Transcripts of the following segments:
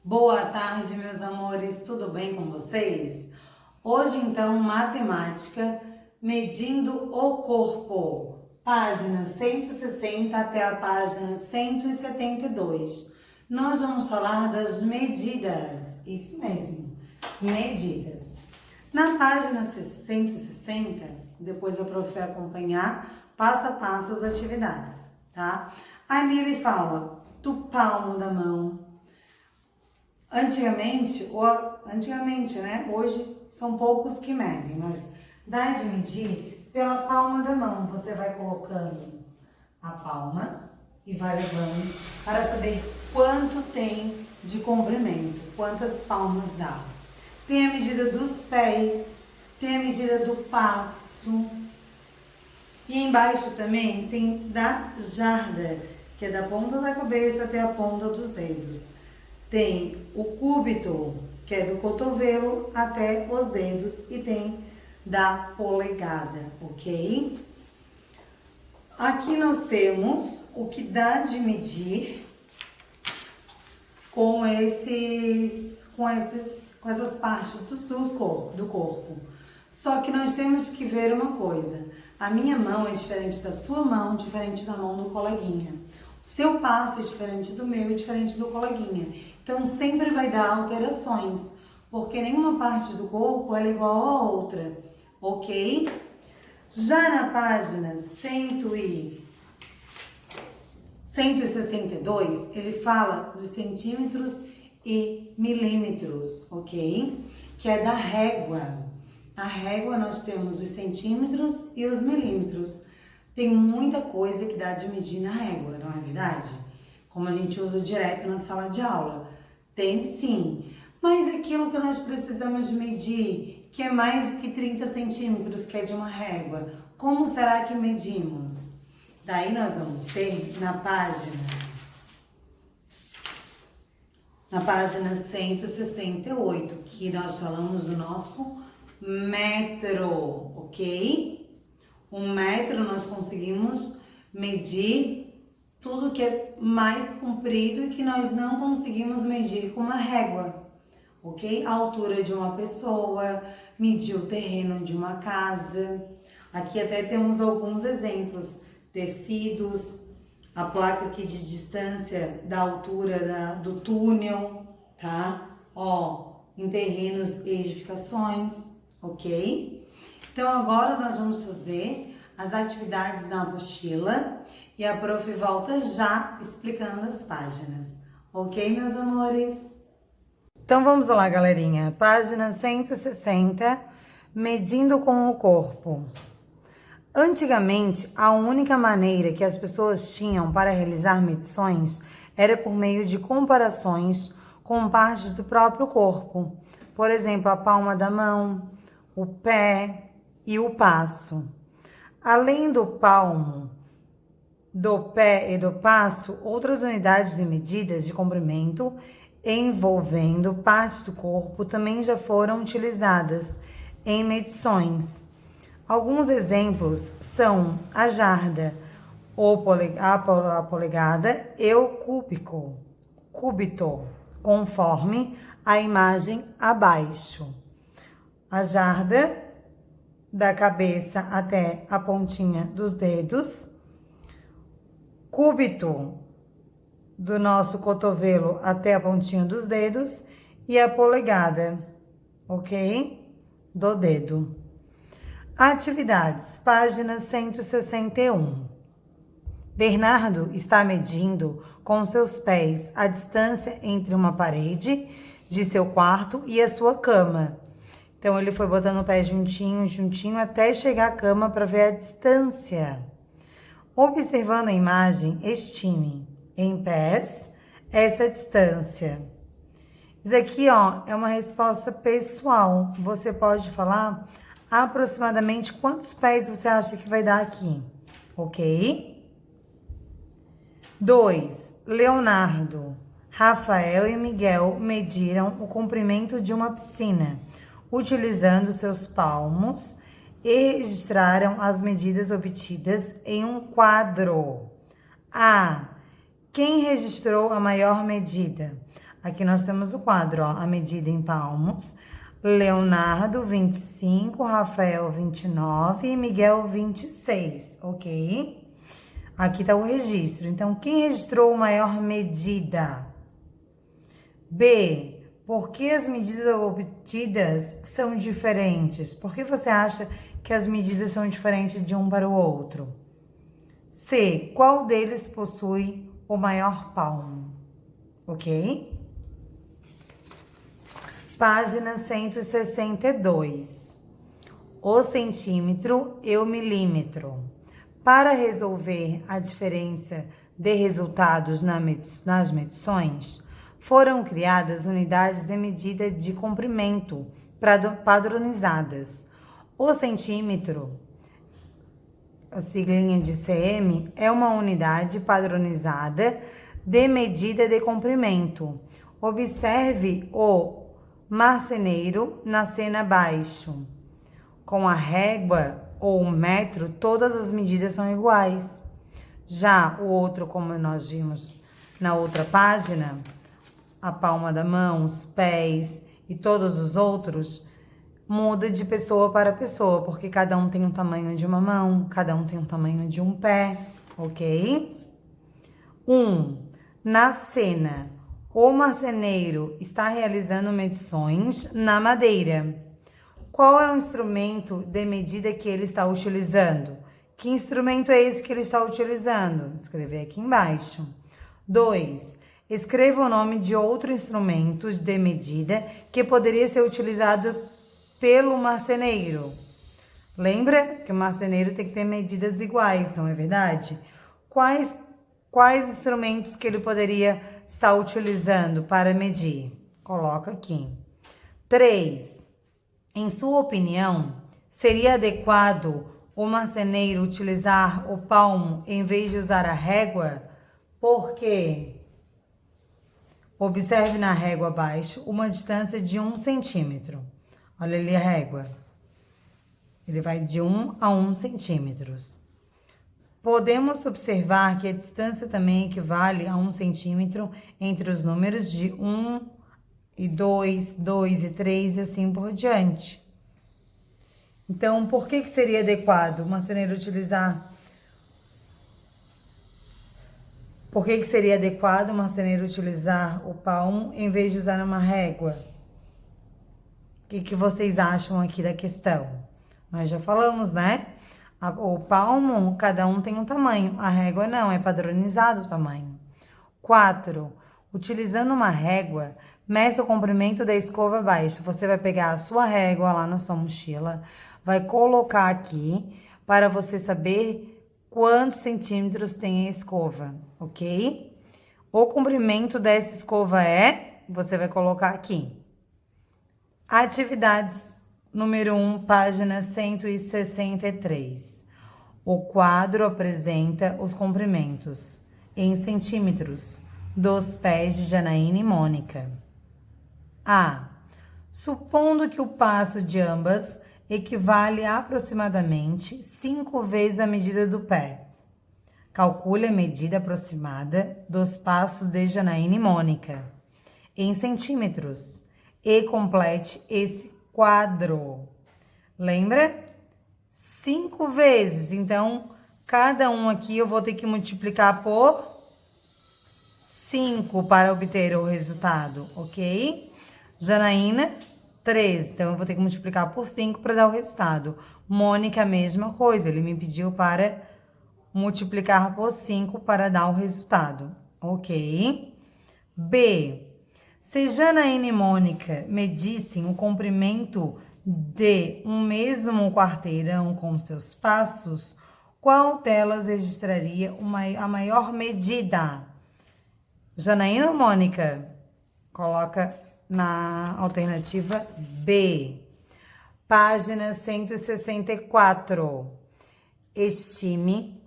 Boa tarde, meus amores, tudo bem com vocês? Hoje, então, matemática, medindo o corpo, página 160 até a página 172. Nós vamos falar das medidas, isso mesmo, medidas. Na página 160, depois a prof vai acompanhar passo a passo as atividades, tá? Ali ele fala do palmo da mão. Antigamente, né? Hoje são poucos que medem, mas dá de medir pela palma da mão. Você vai colocando a palma e vai levando para saber quanto tem de comprimento, quantas palmas dá. Tem a medida dos pés, tem a medida do passo. E embaixo também tem da jarda, que é da ponta da cabeça até a ponta dos dedos. Tem o cúbito, que é do cotovelo até os dedos, e tem da polegada, ok? Aqui nós temos o que dá de medir com essas partes do corpo. Só que nós temos que ver uma coisa. A minha mão é diferente da sua mão, diferente da mão do coleguinha. O seu passo é diferente do meu e diferente do coleguinha. Então, sempre vai dar alterações, porque nenhuma parte do corpo é igual à outra, ok? Já na página 162, ele fala dos centímetros e milímetros, ok? Que é da régua. Na régua nós temos os centímetros e os milímetros. Tem muita coisa que dá de medir na régua, não é verdade? Como a gente usa direto na sala de aula. Tem sim, mas aquilo que nós precisamos medir, que é mais do que 30 centímetros, que é de uma régua, como será que medimos? Daí nós vamos ter na página 168, que nós falamos do nosso metro, ok? Um metro nós conseguimos medir tudo que é mais comprido e que nós não conseguimos medir com uma régua, ok? A altura de uma pessoa, medir o terreno de uma casa. Aqui até temos alguns exemplos, tecidos, a placa aqui de distância da altura do túnel, tá? Ó, em terrenos e edificações, ok? Então agora nós vamos fazer as atividades da apostila e a prof volta já explicando as páginas. Ok, meus amores? Então vamos lá, galerinha. Página 160, medindo com o corpo. Antigamente, a única maneira que as pessoas tinham para realizar medições era por meio de comparações com partes do próprio corpo. Por exemplo, a palma da mão, o pé e o passo. Além do palmo, do pé e do passo, outras unidades de medidas de comprimento envolvendo partes do corpo também já foram utilizadas em medições. Alguns exemplos são a jarda, a polegada e o cúbito, conforme a imagem abaixo. A jarda, da cabeça até a pontinha dos dedos, cúbito, do nosso cotovelo até a pontinha dos dedos, e a polegada, ok? Do dedo. Atividades, página 161. Bernardo está medindo com seus pés a distância entre uma parede de seu quarto e a sua cama. Então, ele foi botando o pé juntinho, juntinho, até chegar à cama para ver a distância. Observando a imagem, estime em pés essa distância. Isso aqui, ó, é uma resposta pessoal. Você pode falar aproximadamente quantos pés você acha que vai dar aqui, ok? 2. Leonardo, Rafael e Miguel mediram o comprimento de uma piscina, utilizando seus palmos e registraram as medidas obtidas em um quadro. A. Quem registrou a maior medida? Aqui nós temos o quadro, ó, a medida em palmos. Leonardo, 25, Rafael, 29 e Miguel, 26, ok? Aqui tá o registro. Então, quem registrou maior medida? B. Por que as medidas obtidas são diferentes? Por que você acha que as medidas são diferentes de um para o outro? C. Qual deles possui o maior palmo? Ok? Página 162. O centímetro e o milímetro. Para resolver a diferença de resultados nas medições, foram criadas unidades de medida de comprimento padronizadas. O centímetro, a siglinha de cm, é uma unidade padronizada de medida de comprimento. Observe o marceneiro na cena abaixo. Com a régua ou o metro, todas as medidas são iguais. Já o outro, como nós vimos na outra página, a palma da mão, os pés e todos os outros, muda de pessoa para pessoa, porque cada um tem um tamanho de uma mão, cada um tem um tamanho de um pé, ok? 1. Na cena, o marceneiro está realizando medições na madeira. Qual é o instrumento de medida que ele está utilizando? Que instrumento é esse que ele está utilizando? Escrever aqui embaixo. 2. Escreva o nome de outro instrumento de medida que poderia ser utilizado pelo marceneiro. Lembra que o marceneiro tem que ter medidas iguais, não é verdade? Quais instrumentos que ele poderia estar utilizando para medir? Coloca aqui. 3. Em sua opinião, seria adequado o marceneiro utilizar o palmo em vez de usar a régua? Por quê? Observe na régua abaixo uma distância de 1 centímetro. Olha ali a régua. Ele vai de 1 a 1 centímetros. Podemos observar que a distância também equivale a 1 centímetro entre os números de 1 e 2, 2 e 3 e assim por diante. Então, por que seria adequado o marceneiro utilizar? Por que seria adequado o marceneiro utilizar o palmo em vez de usar uma régua? O que vocês acham aqui da questão? Nós já falamos, né? O palmo, cada um tem um tamanho. A régua não, é padronizado o tamanho. 4. Utilizando uma régua, meça o comprimento da escova abaixo. Você vai pegar a sua régua lá na sua mochila, vai colocar aqui para você saber quantos centímetros tem a escova, ok? O comprimento dessa escova você vai colocar aqui. Atividades número 1, página 163. O quadro apresenta os comprimentos em centímetros dos pés de Janaína e Mônica. A. Supondo que o passo de ambas equivale a aproximadamente 5 vezes a medida do pé. Calcule a medida aproximada dos passos de Janaína e Mônica em centímetros e complete esse quadro. Lembra? 5 vezes. Então, cada um aqui eu vou ter que multiplicar por 5 para obter o resultado, ok? Janaína, 13. Então, eu vou ter que multiplicar por 5 para dar o resultado. Mônica, a mesma coisa. Ele me pediu para multiplicar por 5 para dar o resultado, ok? B. Se Janaína e Mônica medissem o comprimento de um mesmo quarteirão com seus passos, qual delas registraria a maior medida? Janaína ou Mônica? Coloca na alternativa B. Página 164. Estime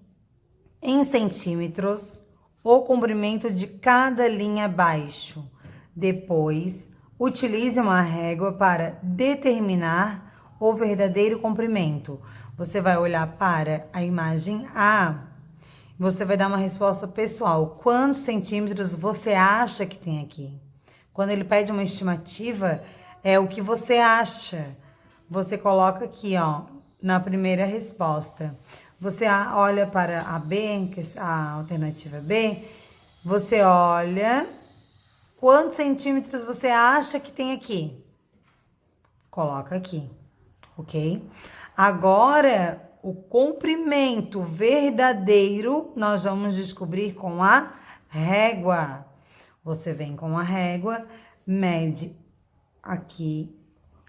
em centímetros o comprimento de cada linha abaixo. Depois, utilize uma régua para determinar o verdadeiro comprimento. Você vai olhar para a imagem A. Você vai dar uma resposta pessoal. Quantos centímetros você acha que tem aqui? Quando ele pede uma estimativa, é o que você acha. Você coloca aqui, ó, na primeira resposta. Você olha para a B, a alternativa B, você olha quantos centímetros você acha que tem aqui. Coloca aqui, ok? Agora, o comprimento verdadeiro nós vamos descobrir com a régua. Você vem com a régua, mede aqui,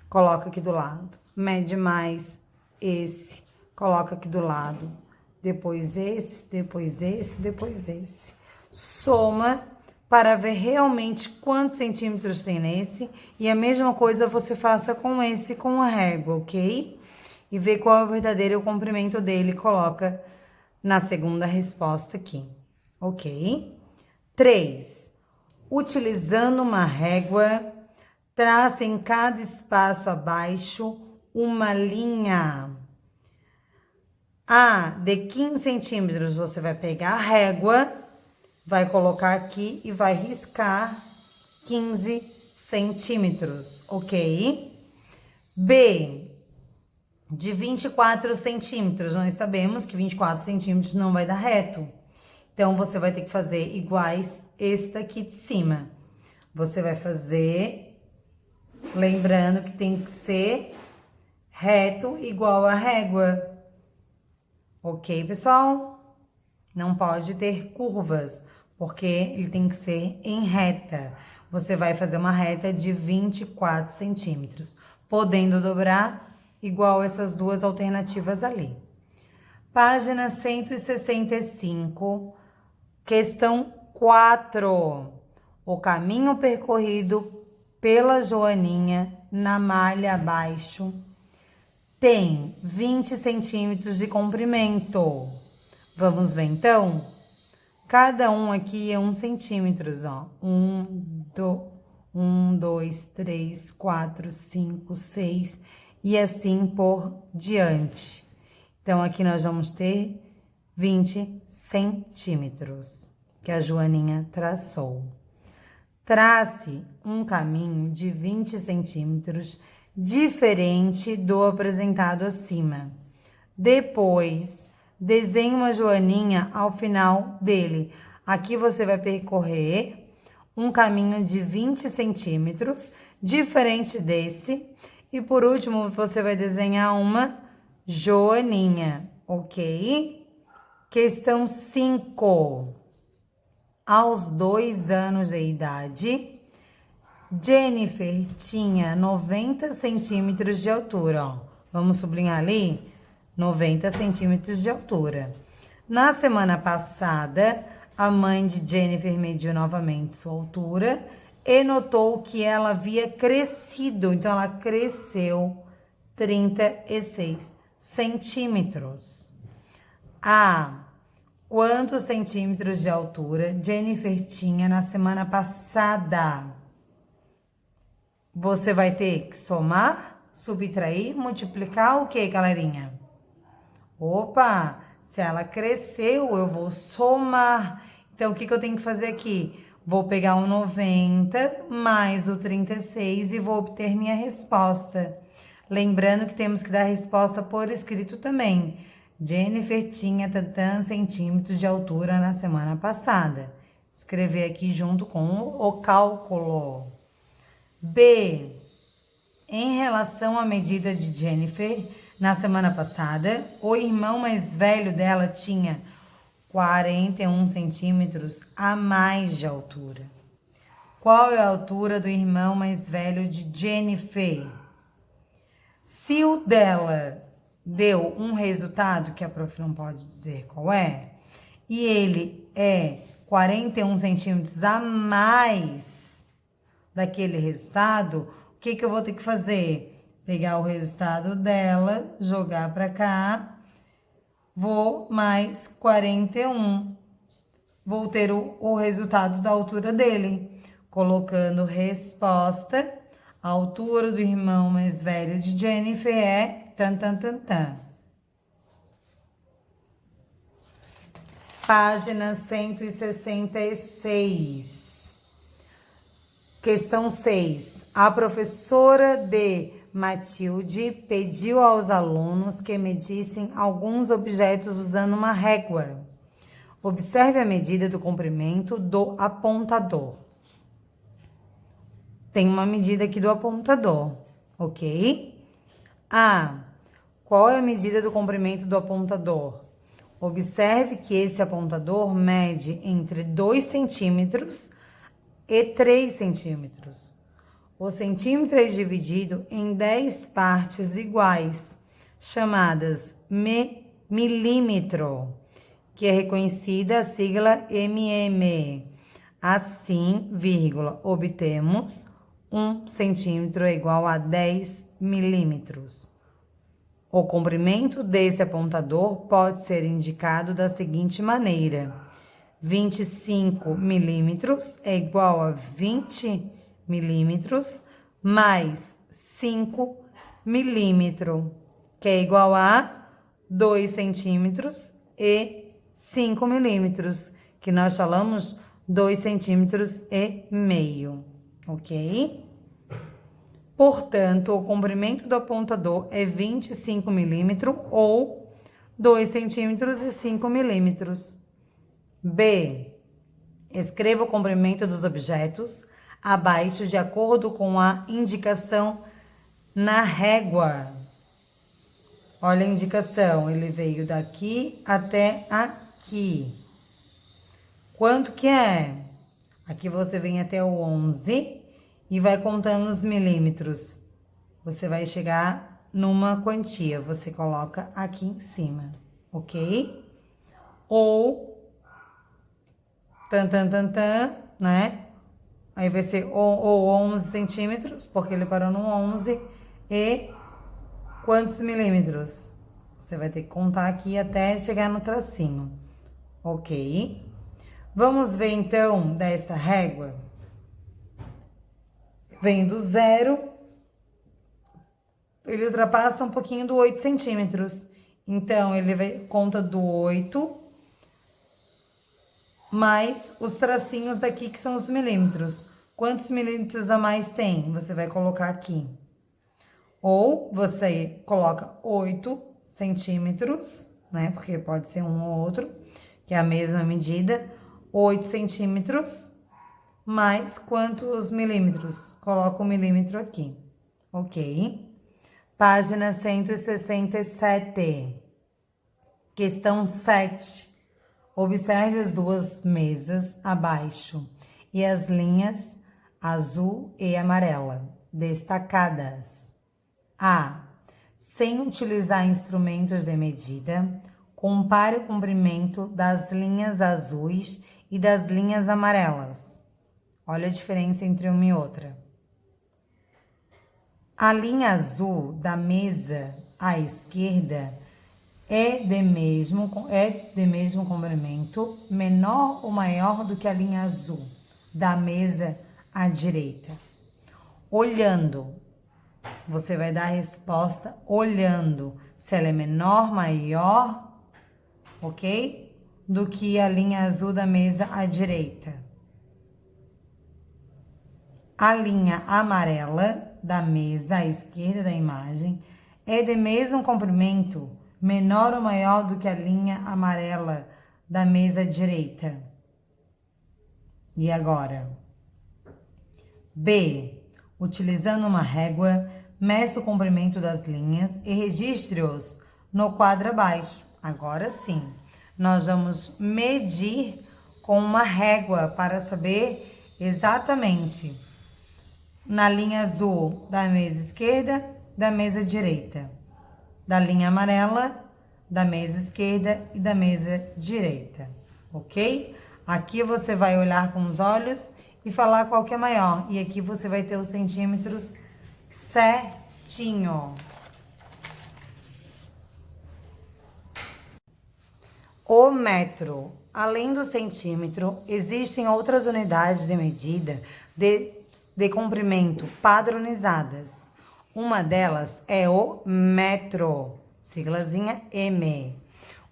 coloca aqui do lado. Mede mais esse, coloca aqui do lado. Depois esse, depois esse, depois esse. Soma para ver realmente quantos centímetros tem nesse. E a mesma coisa você faça com esse, com a régua, ok? E vê qual é o verdadeiro comprimento dele. Coloca na segunda resposta aqui, ok? 3. Utilizando uma régua, traça em cada espaço abaixo uma linha. De 15 centímetros, você vai pegar a régua, vai colocar aqui e vai riscar 15 centímetros, ok? B, de 24 centímetros, nós sabemos que 24 centímetros não vai dar reto. Então, você vai ter que fazer iguais esse daqui de cima. Você vai fazer, lembrando que tem que ser reto igual a régua. Ok, pessoal? Não pode ter curvas, porque ele tem que ser em reta. Você vai fazer uma reta de 24 centímetros, podendo dobrar igual essas duas alternativas ali. Página 165, questão 4. O caminho percorrido pela Joaninha na malha abaixo tem 20 centímetros de comprimento. Vamos ver então? Cada um aqui é 1 centímetro, ó. 1, 2, 3, 4, 5, 6 e assim por diante. Então, aqui nós vamos ter 20 centímetros que a Joaninha traçou. Trace um caminho de 20 centímetros diferente do apresentado acima. Depois, desenhe uma joaninha ao final dele. Aqui você vai percorrer um caminho de 20 centímetros, diferente desse. E por último, você vai desenhar uma joaninha, ok? Questão 5. Aos 2 anos de idade, Jennifer tinha 90 centímetros de altura, ó. Vamos sublinhar ali? 90 centímetros de altura. Na semana passada, a mãe de Jennifer mediu novamente sua altura e notou que ela havia crescido. Então, ela cresceu 36 centímetros. Quantos centímetros de altura Jennifer tinha na semana passada? Você vai ter que somar, subtrair, multiplicar o que, galerinha? Opa, se ela cresceu, eu vou somar. Então, o que eu tenho que fazer aqui? Vou pegar o 90 mais o 36 e vou obter minha resposta. Lembrando que temos que dar a resposta por escrito também. Jennifer tinha tantos centímetros de altura na semana passada. Escrever aqui junto com o cálculo. B. Em relação à medida de Jennifer, na semana passada, o irmão mais velho dela tinha 41 centímetros a mais de altura. Qual é a altura do irmão mais velho de Jennifer? Se o dela deu um resultado, que a prof não pode dizer qual é, e ele é 41 centímetros a mais daquele resultado, o que eu vou ter que fazer? Pegar o resultado dela, jogar para cá, vou mais 41. Vou ter o resultado da altura dele. Colocando resposta, a altura do irmão mais velho de Jennifer é tan. Página 166. Questão 6. A professora de Matilde pediu aos alunos que medissem alguns objetos usando uma régua. Observe a medida do comprimento do apontador. Tem uma medida aqui do apontador, ok? A. Qual é a medida do comprimento do apontador? Observe que esse apontador mede entre 2 centímetros e 3 centímetros. O centímetro é dividido em 10 partes iguais, chamadas milímetro, que é reconhecida a sigla MM. Assim, obtemos 1 centímetro é igual a 10 milímetros. O comprimento desse apontador pode ser indicado da seguinte maneira: 25 milímetros é igual a 20 milímetros mais 5 milímetros, que é igual a 2 centímetros e 5 milímetros, que nós falamos 2 centímetros e meio, ok? Portanto, o comprimento do apontador é 25 milímetros ou 2 centímetros e 5 milímetros. B. Escreva o comprimento dos objetos abaixo de acordo com a indicação na régua. Olha a indicação, ele veio daqui até aqui. Quanto que é? Aqui você vem até o 11 e vai contando os milímetros. Você vai chegar numa quantia, você coloca aqui em cima, ok? Ou né? Aí vai ser ou 11 centímetros, porque ele parou no 11, e quantos milímetros? Você vai ter que contar aqui até chegar no tracinho, ok? Vamos ver então dessa régua. Vem do 0, ele ultrapassa um pouquinho do 8 centímetros. Então, ele conta do 8 mais os tracinhos daqui, que são os milímetros. Quantos milímetros a mais tem? Você vai colocar aqui. Ou você coloca 8 centímetros, né? Porque pode ser um ou outro, que é a mesma medida. 8 centímetros mais quantos milímetros? Coloca o milímetro aqui, ok? Página 167. Questão 7. Observe as duas mesas abaixo e as linhas azul e amarela destacadas. A. Sem utilizar instrumentos de medida, compare o comprimento das linhas azuis e das linhas amarelas. Olha a diferença entre uma e outra. A linha azul da mesa à esquerda é de mesmo comprimento, menor ou maior do que a linha azul da mesa à direita. Olhando, você vai dar a resposta olhando se ela é menor, maior, ok? Do que a linha azul da mesa à direita. A linha amarela da mesa à esquerda da imagem é de mesmo comprimento, menor ou maior do que a linha amarela da mesa à direita. E agora? B. Utilizando uma régua, meça o comprimento das linhas e registre-os no quadro abaixo. Agora sim, nós vamos medir com uma régua para saber exatamente na linha azul da mesa esquerda, da mesa direita, da linha amarela, da mesa esquerda e da mesa direita, ok? Aqui você vai olhar com os olhos e falar qual que é maior. E aqui você vai ter os centímetros certinho. O metro. Além do centímetro, existem outras unidades de medida de comprimento padronizadas. Uma delas é o metro, siglazinha M.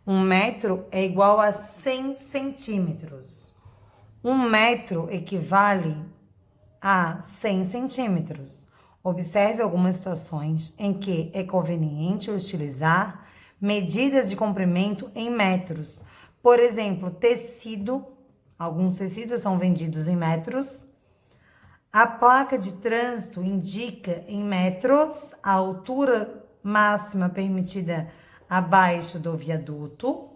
Um metro é igual a 100 centímetros. Um metro equivale a 100 centímetros. Observe algumas situações em que é conveniente utilizar medidas de comprimento em metros. Por exemplo, tecido. Alguns tecidos são vendidos em metros. A placa de trânsito indica em metros a altura máxima permitida abaixo do viaduto.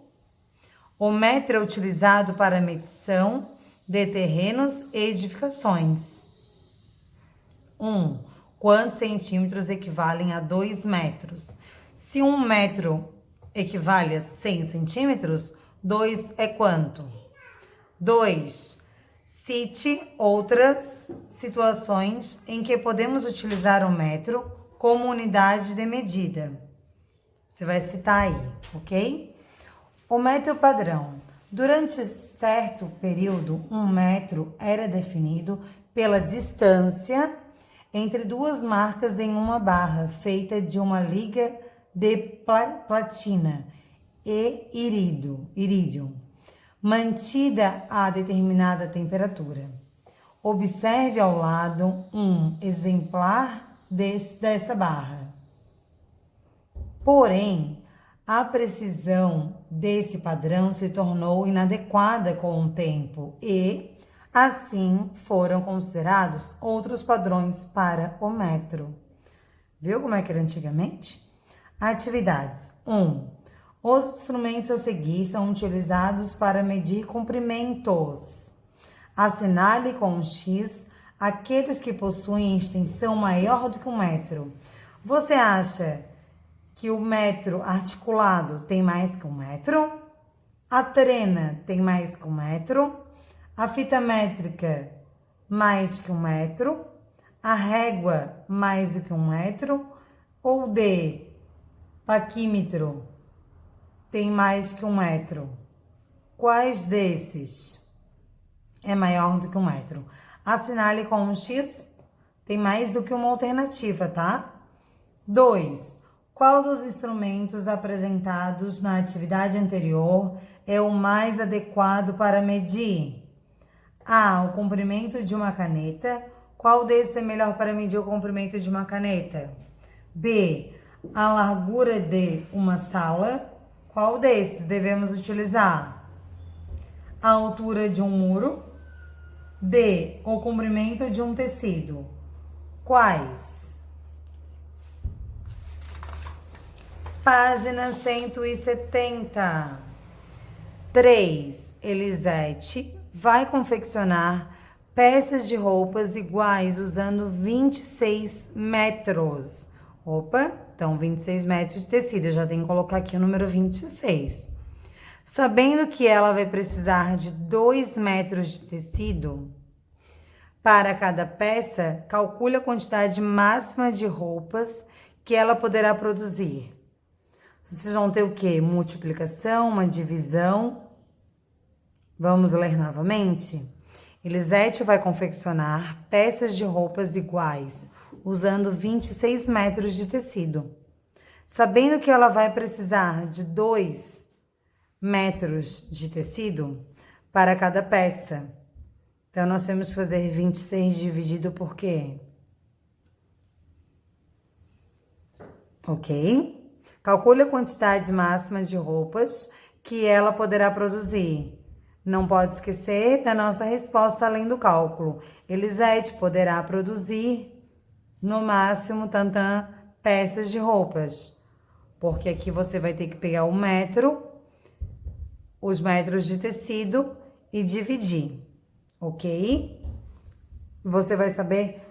O metro é utilizado para medição de terrenos e edificações. 1. Quantos centímetros equivalem a 2 metros? Se 1 metro equivale a 100 centímetros, 2 é quanto? 2. Cite outras situações em que podemos utilizar o metro como unidade de medida. Você vai citar aí, ok? O metro padrão. Durante certo período, 1 metro era definido pela distância entre duas marcas em uma barra feita de uma liga de platina e irídio, mantida a determinada temperatura. Observe ao lado um exemplar dessa barra. Porém, a precisão desse padrão se tornou inadequada com o tempo e, assim, foram considerados outros padrões para o metro. Viu como é que era antigamente? Atividades. 1. Os instrumentos a seguir são utilizados para medir comprimentos. Assinale com um X aqueles que possuem extensão maior do que 1 metro. Você acha que o metro articulado tem mais que 1 metro? A trena tem mais que 1 metro? A fita métrica mais que 1 metro? A régua mais do que 1 metro? Ou D, paquímetro tem mais que 1 metro? Quais desses é maior do que 1 metro? Assinale com um X, tem mais do que uma alternativa, tá? 2. Qual dos instrumentos apresentados na atividade anterior é o mais adequado para medir? A. O comprimento de uma caneta. Qual desses é melhor para medir o comprimento de uma caneta? B. A largura de uma sala. Qual desses devemos utilizar? A altura de um muro. D. O comprimento de um tecido. Quais? Página 170. 3. Elisete vai confeccionar peças de roupas iguais usando 26 metros. Opa, então 26 metros de tecido. Eu já tenho que colocar aqui o número 26. Sabendo que ela vai precisar de 2 metros de tecido para cada peça, calcule a quantidade máxima de roupas que ela poderá produzir. Vocês vão ter o quê? Multiplicação, uma divisão. Vamos ler novamente? Elisete vai confeccionar peças de roupas iguais, usando 26 metros de tecido. Sabendo que ela vai precisar de 2 metros de tecido para cada peça. Então, nós temos que fazer 26 dividido por quê? Ok? Calcule a quantidade máxima de roupas que ela poderá produzir. Não pode esquecer da nossa resposta além do cálculo. Elisete poderá produzir, no máximo, tantã, peças de roupas. Porque aqui você vai ter que pegar o metro, os metros de tecido e dividir, ok? Você vai saber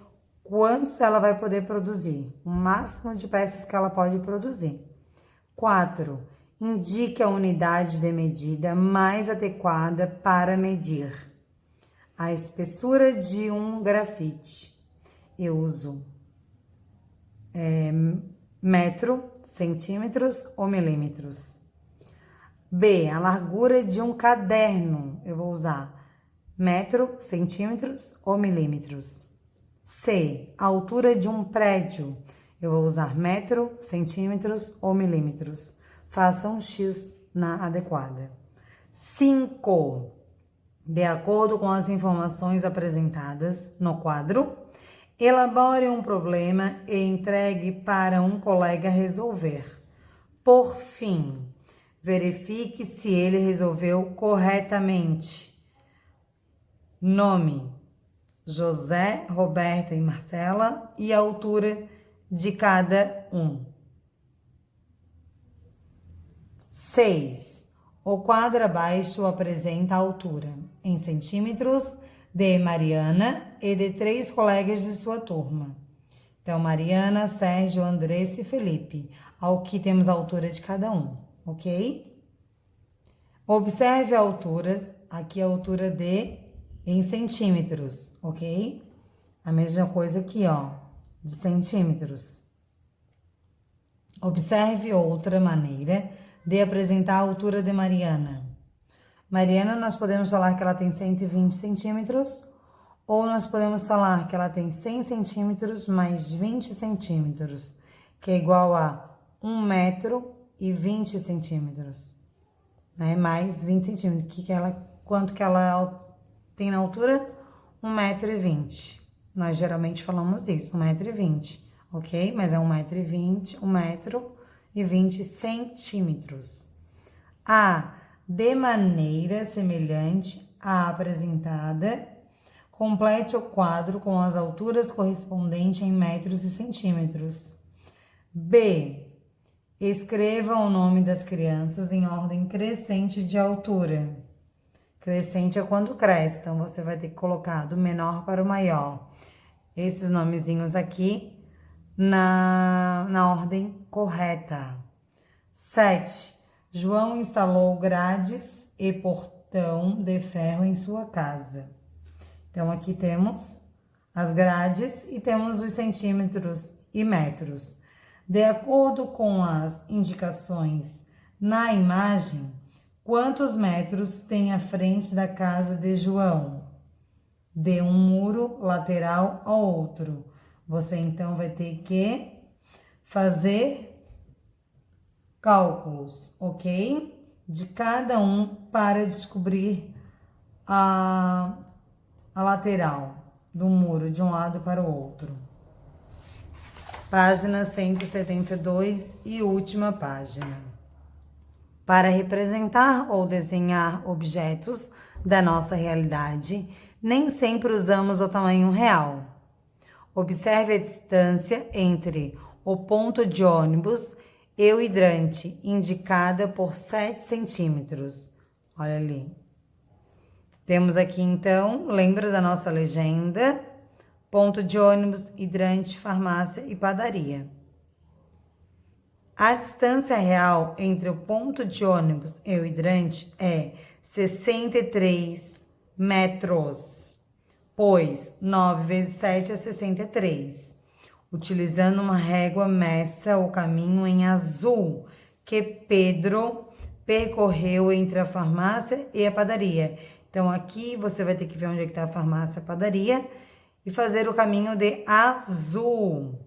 quantos ela vai poder produzir, o máximo de peças que ela pode produzir. 4. Indique a unidade de medida mais adequada para medir a espessura de um grafite. Eu uso metro, centímetros ou milímetros. B. A largura de um caderno. Eu vou usar metro, centímetros ou milímetros. C. A altura de um prédio. Eu vou usar metro, centímetros ou milímetros. Faça um X na adequada. 5. De acordo com as informações apresentadas no quadro, elabore um problema e entregue para um colega resolver. Por fim, verifique se ele resolveu corretamente. Nome: José, Roberta e Marcela e a altura de cada um. 6. O quadro abaixo apresenta a altura, em centímetros, de Mariana e de 3 colegas de sua turma. Então, Mariana, Sérgio, Andressa e Felipe. Aqui temos a altura de cada um, ok? Observe alturas, aqui a altura em centímetros, ok? A mesma coisa aqui, ó, de centímetros. Observe outra maneira de apresentar a altura de Mariana. Mariana, nós podemos falar que ela tem 120 centímetros, ou nós podemos falar que ela tem 100 centímetros mais 20 centímetros, que é igual a 1 metro e 20 centímetros, né? Mais 20 centímetros. Quanto que ela tem na altura? 1,20 m. Nós geralmente falamos isso, 1,20 m, ok? Mas é 1,20 m, 1,20 centímetros. De maneira semelhante à apresentada, complete o quadro com as alturas correspondentes em metros e centímetros. B. Escreva o nome das crianças em ordem crescente de altura. Crescente é quando cresce, então você vai ter que colocar do menor para o maior. Esses nomezinhos aqui na ordem correta. 7. João instalou grades e portão de ferro em sua casa. Então, aqui temos as grades e temos os centímetros e metros. De acordo com as indicações na imagem, quantos metros tem a frente da casa de João? De um muro lateral ao outro. Você, então, vai ter que fazer cálculos, ok? De cada um para descobrir a lateral do muro de um lado para o outro. Página 172 e última página. Para representar ou desenhar objetos da nossa realidade, nem sempre usamos o tamanho real. Observe a distância entre o ponto de ônibus e o hidrante, indicada por 7 centímetros. Olha ali. Temos aqui, então, lembra da nossa legenda? Ponto de ônibus, hidrante, farmácia e padaria. A distância real entre o ponto de ônibus e o hidrante é 63 metros, pois 9 vezes 7 é 63. Utilizando uma régua, meça o caminho em azul que Pedro percorreu entre a farmácia e a padaria. Então, aqui você vai ter que ver onde é que está a farmácia e a padaria e fazer o caminho de azul.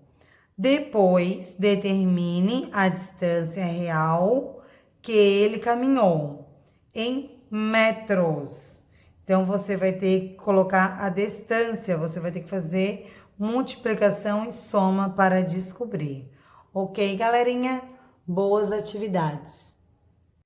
Depois, determine a distância real que ele caminhou em metros. Então, você vai ter que colocar a distância, você vai ter que fazer multiplicação e soma para descobrir. Ok, galerinha? Boas atividades!